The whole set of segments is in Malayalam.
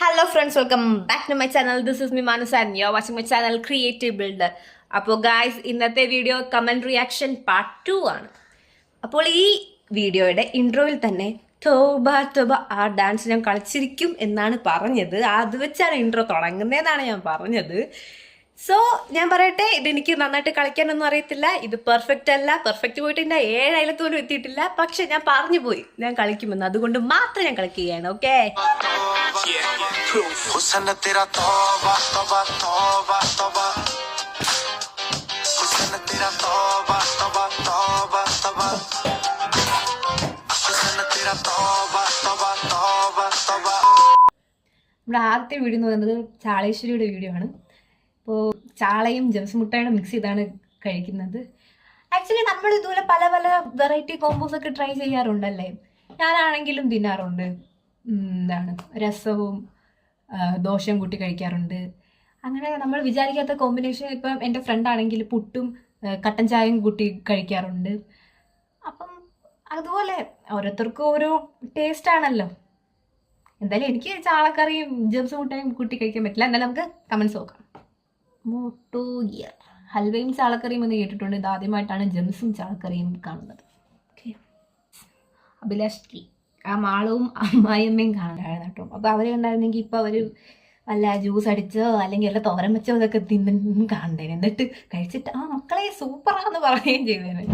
Hello friends, welcome back to my channel. This is me Manus and you're watching my channel Creative Builder. അപ്പോൾ ഗായ്സ് ഇന്നത്തെ വീഡിയോ കമന്റ് റിയാക്ഷൻ പാർട്ട് 2 ആണ്. അപ്പോൾ ഈ വീഡിയോയുടെ ഇൻട്രോയിൽ തന്നെ തോബ തോബ ആ ഡാൻസ് ഞാൻ കളിച്ചിരിക്കും എന്നാണ് പറഞ്ഞത്. അത് വെച്ചാണ് ഇൻട്രോ തുടങ്ങുന്നതെന്നാണ് ഞാൻ പറഞ്ഞത്. സോ ഞാൻ പറയട്ടെ, ഇതെനിക്ക് നന്നായിട്ട് കളിക്കാനൊന്നും അറിയത്തില്ല. ഇത് പെർഫെക്റ്റ് അല്ല. പെർഫെക്റ്റ് പോയിട്ട് എൻ്റെ 7 അയലത്തോലും എത്തിയിട്ടില്ല. പക്ഷെ ഞാൻ പറഞ്ഞു പോയി ഞാൻ കളിക്കുമെന്ന്. അതുകൊണ്ട് മാത്രം ഞാൻ കളിക്കുകയാണ്. ഓക്കെ, നമ്മുടെ ആദ്യത്തെ വീഡിയോ എന്ന് പറയുന്നത് ചാളേശ്വരിയുടെ വീഡിയോ ആണ്. അപ്പോൾ ചാളയും ജംസ് മുട്ടയുടെ മിക്സ് ചെയ്താണ് കഴിക്കുന്നത്. ആക്ച്വലി നമ്മൾ ഇതുപോലെ പല പല വെറൈറ്റി കോമ്പോസ് ഒക്കെ ട്രൈ ചെയ്യാറുണ്ടല്ലേ. ഞാനാണെങ്കിലും തിന്നാറുണ്ട്. എന്താണ്, രസവും ദോശയും കൂട്ടി കഴിക്കാറുണ്ട്. അങ്ങനെ നമ്മൾ വിചാരിക്കാത്ത കോമ്പിനേഷൻ. ഇപ്പം എൻ്റെ ഫ്രണ്ട് ആണെങ്കിൽ പുട്ടും കട്ടൻ ചായയും കൂട്ടി കഴിക്കാറുണ്ട്. അപ്പം അതുപോലെ ഓരോരുത്തർക്കും ഓരോ ടേസ്റ്റ് ആണല്ലോ. എന്തായാലും എനിക്ക് ചാളക്കറിയും ജംസ് മുട്ടയും കൂട്ടി കഴിക്കാൻ പറ്റില്ല. എന്തായാലും നമുക്ക് കമൻസ് നോക്കാം. മോട്ടോ ഗിയർ ഹൽവയും ചാളക്കറിയും എന്ന് കേട്ടിട്ടുണ്ട്. ഇത് ആദ്യമായിട്ടാണ് ജംസും ചാളക്കറിയും കാണുന്നത്. ഓക്കെ, അഭിലാഷ് ആ മാളവും അമ്മായിയമ്മയും കാണാനായിരുന്നു കേട്ടോ. അപ്പോൾ അവർ കണ്ടായിരുന്നെങ്കിൽ ഇപ്പോൾ അവർ വല്ല ജ്യൂസ് അടിച്ചോ അല്ലെങ്കിൽ വല്ല തോരൻ വെച്ചോ ഇതൊക്കെ തിന്നും കാണണ്ടേനെ. എന്നിട്ട് കഴിച്ചിട്ട് ആ മക്കളെ സൂപ്പറാന്ന് പറയുകയും ചെയ്തേനെ.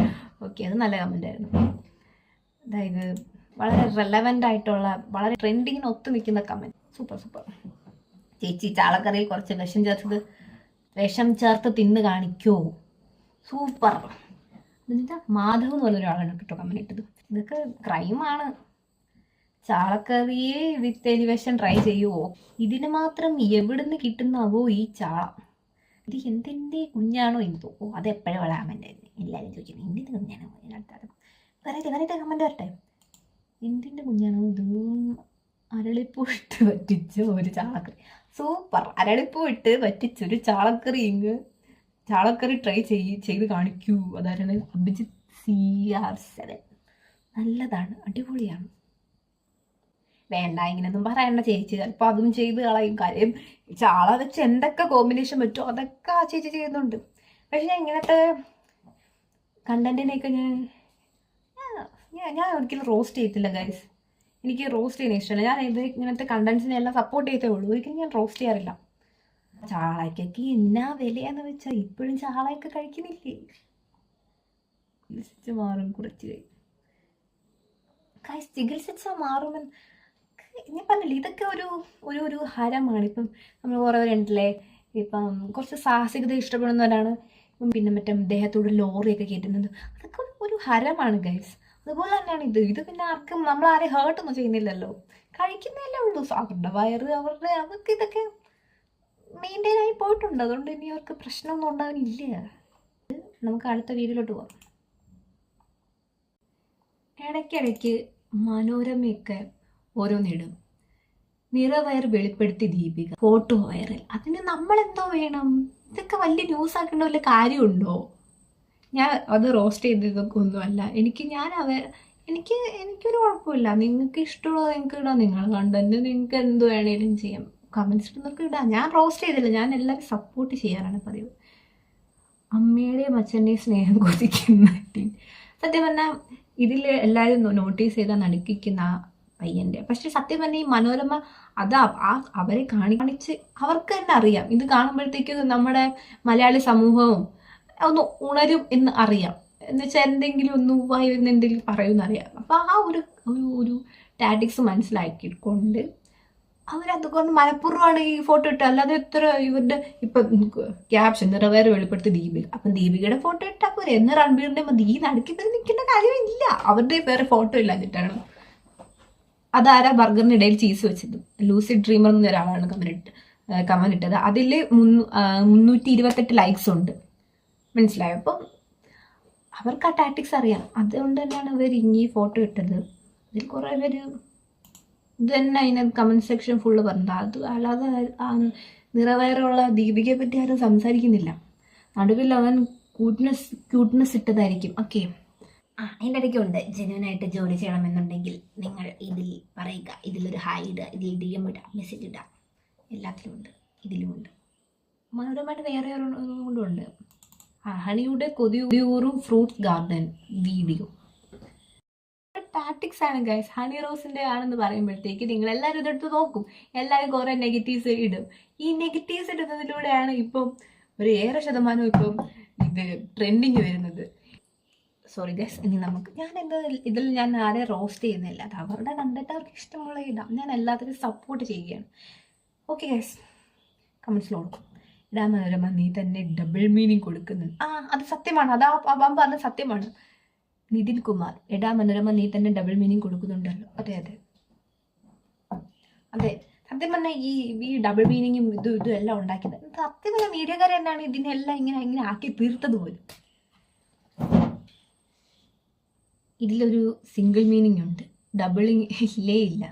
ഓക്കെ, അത് നല്ല കമൻ്റ് ആയിരുന്നു. അതായത് വളരെ റെലവൻ്റ് ആയിട്ടുള്ള, വളരെ ട്രെൻഡിങ്ങിന് ഒത്തു നിൽക്കുന്ന കമൻറ്റ്. Super super. ചേച്ചി ചാളക്കറിയിൽ കുറച്ച് വിഷം ചേർത്ത് തിന്ന് കാണിക്കോ. സൂപ്പർ. എന്നിട്ട് മാധവ് എന്ന് പറഞ്ഞ ഒരാളാണ് കേട്ടോ കമന്റ് ഇട്ടത്. ഇതൊക്കെ ക്രൈമാണ്. ചാളക്കറിയെ വിത്ത് എലിവേഷൻ ട്രൈ ചെയ്യുവോ? ഇതിന് മാത്രം എവിടുന്ന് കിട്ടുന്നാവോ ഈ ചാള? ഇത് എന്തിൻ്റെ കുഞ്ഞാണോ എന്തോ. ഓ, അത് എപ്പോഴും ഉള്ള കമന്റ് ആയിരുന്നു. എല്ലാവരും ചോദിക്കുന്നത് എന്തിൻ്റെ കുഞ്ഞാണോ. വരട്ടെ കമന്റ് വരട്ടെ. എന്തിൻ്റെ കുഞ്ഞാണോ ഇത്? അരളിപ്പൂ ഇട്ട് പറ്റിച്ച ഒരു ചാളക്കറി. സൂപ്പർ. അരളിപ്പൂ ഇട്ട് പറ്റിച്ചൊരു ചാളക്കറി ട്രൈ ചെയ്ത് കാണിക്കൂ. അതായത് അഭിജിത്ത് CR7. നല്ലതാണ്, അടിപൊളിയാണ്. വേണ്ട ഇങ്ങനെയൊന്നും പറയണ്ട ചേച്ചി, ചിലപ്പോൾ അതും ചെയ്ത് കളയും. കാര്യം ചാള വെച്ച് എന്തൊക്കെ കോമ്പിനേഷൻ പറ്റുമോ അതൊക്കെ ആ ചേച്ചി ചെയ്യുന്നുണ്ട്. പക്ഷെ ഞാൻ ഇങ്ങനത്തെ കണ്ടന്റിനെയൊക്കെ ഞാൻ ഒരിക്കലും റോസ്റ്റ് ചെയ്യത്തില്ല ഗൈസ്. എനിക്ക് റോസ്റ്റ് ചെയ്യുന്ന ഇഷ്ടമല്ല. ഞാൻ ഇങ്ങനത്തെ കണ്ടന്റ്സിനെ എല്ലാം സപ്പോർട്ട് ചെയ്തേ ഉള്ളൂ. ഒരിക്കലും ഞാൻ റോസ്റ്റ് ചെയ്യാറില്ല. ചാളയ്ക്കൊക്കെ എന്നാ വിലയാന്ന് വെച്ചാൽ ഇപ്പോഴും ചാളയൊക്കെ കഴിക്കുന്നില്ലേ. ചികിത്സിച്ച് മാറും കുറച്ച് ചികിത്സിച്ചാൽ മാറുമെന്ന് ഞാൻ പറഞ്ഞില്ലേ. ഇതൊക്കെ ഒരു ഹരമാണ്. ഇപ്പം നമ്മൾ കുറേ പേരുണ്ടല്ലേ, ഇപ്പം കുറച്ച് സാഹസികത ഇഷ്ടപ്പെടുന്നവരാണ്. ഇപ്പം പിന്നെ മറ്റേ ദേഹത്തോട് ലോറിയൊക്കെ കയറ്റുന്നത്. അതൊക്കെ ഒരു ഹരമാണ് ഗൈസ്. അതുപോലെ തന്നെയാണ് ഇത് പിന്നെ ആർക്കും നമ്മൾ ആരെയും ഹേർട്ടൊന്നും ചെയ്യുന്നില്ലല്ലോ. കഴിക്കുന്നതല്ലേ ഉള്ളൂ. അവരുടെ വയറ് അവർക്ക് ഇതൊക്കെ മെയിൻറ്റെയിൻ ആയി പോയിട്ടുണ്ട്. അതുകൊണ്ട് ഇനി അവർക്ക് പ്രശ്നമൊന്നും ഉണ്ടാകുന്നില്ല. നമുക്ക് അടുത്ത വീഡിയോയിലോട്ട് പോകാം. ഇടയ്ക്കിടയ്ക്ക് മനോരമയൊക്കെ ഓരോന്നിടും. നിറവയർ വെളിപ്പെടുത്തി ദീപിക, ഫോട്ടോ വൈറൽ. അതിന് നമ്മളെന്തോ വേണം? ഇതൊക്കെ വലിയ ന്യൂസ് ആക്കേണ്ട വല്ല കാര്യമുണ്ടോ? ഞാൻ അത് റോസ്റ്റ് ചെയ്തതൊക്കെ ഒന്നുമല്ല. എനിക്കൊരു കുഴപ്പമില്ല. നിങ്ങൾക്ക് ഇഷ്ടമുള്ളത് നിങ്ങൾക്ക് ഇടാം. നിങ്ങൾ കണ്ടന്റ് നിങ്ങൾക്ക് എന്ത് വേണേലും ചെയ്യാം. കമൻസ് ഇടുന്നവർക്ക് ഇടാം. ഞാൻ റോസ്റ്റ് ചെയ്തില്ല. ഞാൻ എല്ലാവരും സപ്പോർട്ട് ചെയ്യാറാണ് പതിവ്. അമ്മയുടെയും അച്ഛൻ്റെയും സ്നേഹം കൊതിക്കുന്ന ടീം. സത്യം പറഞ്ഞാൽ ഇതിൽ എല്ലാവരും നോട്ടീസ് ചെയ്താൽ നടുക്കിക്കുന്ന പയ്യൻ്റെ. പക്ഷെ സത്യം പറഞ്ഞാൽ ഈ മനോരമ അത് അവരെ കാണിച്ച് അവർക്ക് തന്നെ അറിയാം. ഇത് കാണുമ്പോഴത്തേക്കും നമ്മുടെ മലയാളി സമൂഹവും ഒന്ന് ഉണരും എന്ന് അറിയാം. എന്ന് വെച്ചാൽ എന്തെങ്കിലും ഒന്ന് വായി വരുന്ന എന്തെങ്കിലും പറയുമെന്നറിയാം. അപ്പോൾ ആ ഒരു ടാറ്റിക്സ് മനസ്സിലാക്കിക്കൊണ്ട് അവരതുകൊണ്ട് മനഃപൂർവ്വമാണ് ഈ ഫോട്ടോ ഇട്ടത്. അല്ലാതെ എത്ര ഇവരുടെ ഇപ്പം ക്യാപ്ഷൻ നിറവേറെ വെളിപ്പെടുത്തി ദീപിക. അപ്പം ദീപികയുടെ ഫോട്ടോ ഇട്ടാൽ പോരെ. എന്ന് രൺബീറിന്റെ ഈ നടുക്കിൽ നിൽക്കേണ്ട കാര്യമില്ല. അവരുടെ വേറെ ഫോട്ടോ ഇല്ലാഞ്ഞിട്ടാണ്. അതാരാ ബർഗറിന് ഇടയിൽ ചീസ് വെച്ചത്? ലൂസിഡ് ഡ്രീമർ എന്ന ഒരാളാണ് കമന്റ് ഇട്ടത്. അതിൽ 328 ലൈക്സ് ഉണ്ട്. മനസ്സിലായോ? അപ്പം അവർക്ക് ആ ടാക്ടിക്സ് അറിയാം. അതുകൊണ്ട് തന്നെയാണ് അവർ ഇനി ഫോട്ടോ ഇട്ടത്. അതിൽ കുറേ പേര് ഇത് തന്നെ അതിന് കമൻറ്റ് സെക്ഷൻ ഫുള്ള് പറഞ്ഞത്. അത് അല്ലാതെ നിറവേറുള്ള ദീപികയെ പറ്റി ആരും സംസാരിക്കുന്നില്ല. നടുവിൽ അവൻ ക്യൂട്ട്നെസ് ഇട്ടതായിരിക്കും. ഓക്കെ, അതിൻ്റെ ഇടയ്ക്കുണ്ട് ജെന്യൂനായിട്ട് ജോലി ചെയ്യണമെന്നുണ്ടെങ്കിൽ നിങ്ങൾ ഇതിൽ പറയുക, ഇതിലൊരു ഹായ് ഇടുക, ഇതിൽ DM ഇടുക, മെസ്സേജ് ഇടുക, എല്ലാത്തിലും ഉണ്ട്, ഇതിലുമുണ്ട്. മനോരമയുടെ വേറെ കൊണ്ടുണ്ട്. ഹണിയുടെ കൊതിയൂറും ഫ്രൂട്ട്സ് ഗാർഡൻ വീഡിയോ ടാറ്റിക്സ് ആണ് ഗൈസ്. ഹണി റോസിന്റെ ആണെന്ന് പറയുമ്പോഴത്തേക്ക് നിങ്ങൾ എല്ലാവരും ഇതെടുത്ത് നോക്കും, എല്ലാവരും കുറെ നെഗറ്റീവ്സ് ഇടും. ഈ നെഗറ്റീവ്സ് ഇടുന്നതിലൂടെയാണ് ഇപ്പം ഒരു 7% ഇപ്പം ഇത് ട്രെൻഡിങ് വരുന്നത്. സോറി ഗൈസ്, ഇനി നമുക്ക് ഇതിൽ ഞാൻ ആരെ റോസ്റ്റ് ചെയ്യുന്നില്ല, അത് അവരുടെ കണ്ടിട്ട് അവർക്ക് ഇഷ്ടമുള്ള ഇടാം. ഞാൻ എല്ലാത്തിനും സപ്പോർട്ട് ചെയ്യുകയാണ്. ഓക്കെ ഗൈസ്, കമൻസിൽ കൊടുക്കും. ഇടാ മനോരമ നീ തന്നെ ഡബിൾ മീനിങ് കൊടുക്കുന്നുണ്ട്. അത് സത്യമാണ്, അതാ അവൻ പറഞ്ഞ സത്യമാണ്. നിതിൻ കുമാർ, എടാ മനോരമ നീ തന്നെ ഡബിൾ മീനിങ് കൊടുക്കുന്നുണ്ടല്ലോ. അതെ അതെ അതെ, സത്യം പറഞ്ഞാൽ ഈ ഡബിൾ മീനിങ്ങും ഇതും എല്ലാം ഉണ്ടാക്കിയത് സത്യം പറഞ്ഞാൽ മീഡിയക്കാർ തന്നെയാണ് ഇതിനെല്ലാം ഇങ്ങനെ ആക്കി തീർത്തത് പോലും. ഇതിലൊരു സിംഗിൾ മീനിങ് ഉണ്ട്, ഡബിളിങ് ഇല്ലേ ഇല്ല.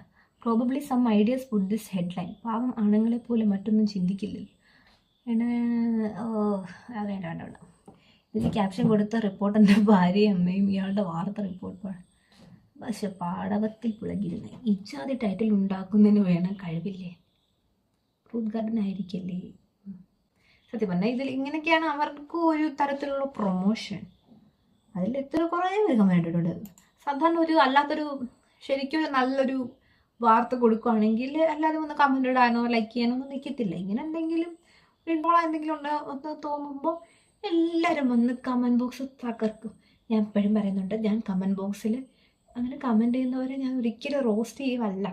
Probably some ideas put this headline. പാവം ആണുങ്ങളെ പോലെ മറ്റൊന്നും ചിന്തിക്കില്ലല്ലോ. വേണ്ട. ഇതിന് ക്യാപ്ഷൻ കൊടുത്ത റിപ്പോർട്ടറിൻ്റെ ഭാര്യയും അമ്മയും ഇയാളുടെ വാർത്ത റിപ്പോർട്ട്. പക്ഷെ പാടവത്തിൽ പുളകിരുന്ന് ഇച്ചാതി ടൈറ്റിൽ ഉണ്ടാക്കുന്നതിന് വേണം കഴിവില്ലേ? Fruit garden ആയിരിക്കല്ലേ? സത്യം പറഞ്ഞാൽ ഇതിൽ ഇങ്ങനെയൊക്കെയാണ് അവർക്ക് ഒരു തരത്തിലുള്ള പ്രൊമോഷൻ. അതിൽ കുറേ പേര് കമന്റ് ഇട്ടിട്ടുണ്ട്. സാധാരണ അല്ലാത്തൊരു ശരിക്കും ഒരു നല്ലൊരു വാർത്ത കൊടുക്കുകയാണെങ്കിൽ എല്ലാവരും ഒന്ന് കമന്റ് ഇടാനോ ലൈക്ക് ചെയ്യാനോ ഒന്നും നിൽക്കത്തില്ല. ഇങ്ങനെ എന്തെങ്കിലും എന്തെങ്കിലും ഉണ്ടോ തോന്നുമ്പോൾ എല്ലാവരും വന്ന് കമൻറ്റ് ബോക്സ് തകർക്കും. ഞാൻ എപ്പോഴും പറയുന്നുണ്ട്, ഞാൻ കമൻറ്റ് ബോക്സിൽ അങ്ങനെ കമൻറ്റ് ചെയ്യുന്നവരെ ഞാൻ ഒരിക്കലും റോസ്റ്റ് ചെയ്യുകയല്ല.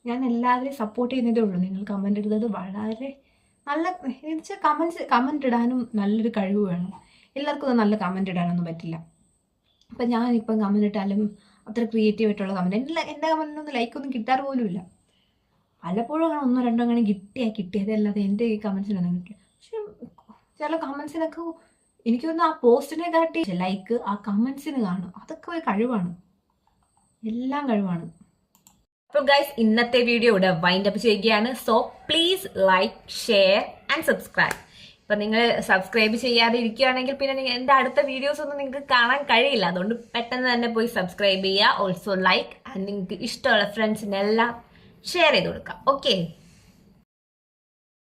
ഞാൻ എല്ലാവരെയും സപ്പോർട്ട് ചെയ്യുന്നതേ ഉള്ളൂ. നിങ്ങൾ കമൻറ്റ് ഇടുന്നത് വളരെ നല്ല എന്നുവെച്ചാൽ കമൻറ്റ് ഇടാനും നല്ലൊരു കഴിവ് വേണം. എല്ലാവർക്കും നല്ല കമൻറ്റ് ഇടാനൊന്നും പറ്റില്ല. അപ്പം ഞാനിപ്പം കമൻറ്റ് ഇട്ടാലും അത്ര ക്രിയേറ്റീവ് ആയിട്ടുള്ള കമൻറ്റ് എൻ്റെ കമൻറ്റിനൊന്നും ലൈക്കൊന്നും കിട്ടാറ് പോലും ഇല്ല. പലപ്പോഴും അങ്ങനെ 1-2 അങ്ങനെ കിട്ടിയതല്ലാതെ എൻ്റെ ഈ കമൻസിനൊന്നും കിട്ടില്ല. പക്ഷെ ചില കമൻസിനൊക്കെ എനിക്ക് തോന്നുന്നു ആ പോസ്റ്റിനെ കാട്ടി ലൈക്ക് ആ കമൻസിന് കാണും. അതൊക്കെ ഒരു കഴിവാണ്, എല്ലാം കഴിവാണ്. അപ്പോൾ ഗൈസ്, ഇന്നത്തെ വീഡിയോ ഇവിടെ വൈൻഡ് അപ്പ് ചെയ്യുകയാണ്. So please like, share and subscribe. ഇപ്പം നിങ്ങൾ സബ്സ്ക്രൈബ് ചെയ്യാതെ ഇരിക്കുകയാണെങ്കിൽ പിന്നെ എൻ്റെ അടുത്ത വീഡിയോസ് ഒന്നും നിങ്ങൾക്ക് കാണാൻ കഴിയില്ല. അതുകൊണ്ട് പെട്ടെന്ന് തന്നെ പോയി സബ്സ്ക്രൈബ് ചെയ്യുക. ഓൾസോ ലൈക്ക്, ആൻഡ് നിങ്ങൾക്ക് ഇഷ്ടമുള്ള ഫ്രണ്ട്സിനെല്ലാം ഷെയർ ചെയ്ത് കൊടുക്കാം. ഓക്കെ.